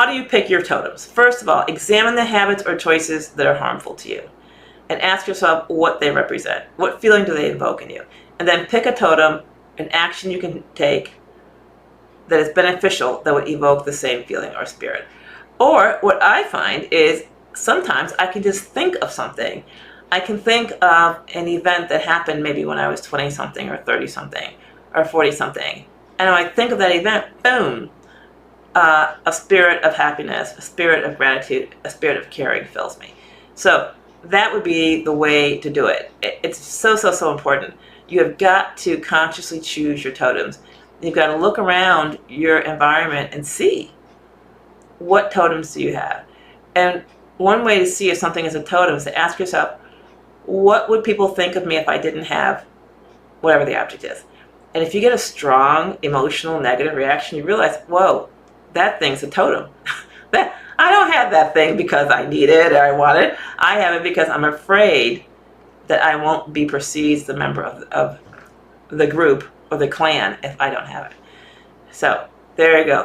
how do you pick your totems? First of all, examine the habits or choices that are harmful to you. And ask yourself what they represent. What feeling do they evoke in you? And then pick a totem, an action you can take that is beneficial that would evoke the same feeling or spirit. Or what I find is sometimes I can just think of something. I can think of an event that happened maybe when I was 20-something or 30-something or 40-something. And when I think of that event, boom, a spirit of happiness, a spirit of gratitude, a spirit of caring fills me. So that would be the way to do it. It's so, so, so important. You have got to consciously choose your totems. You've got to look around your environment and see what totems do you have. And one way to see if something is a totem is to ask yourself, what would people think of me if I didn't have whatever the object is? And if you get a strong, emotional, negative reaction, you realize, whoa, that thing's a totem. I don't have that thing because I need it or I want it. I have it because I'm afraid that I won't be perceived as a member of the group or the clan if I don't have it. So there you go.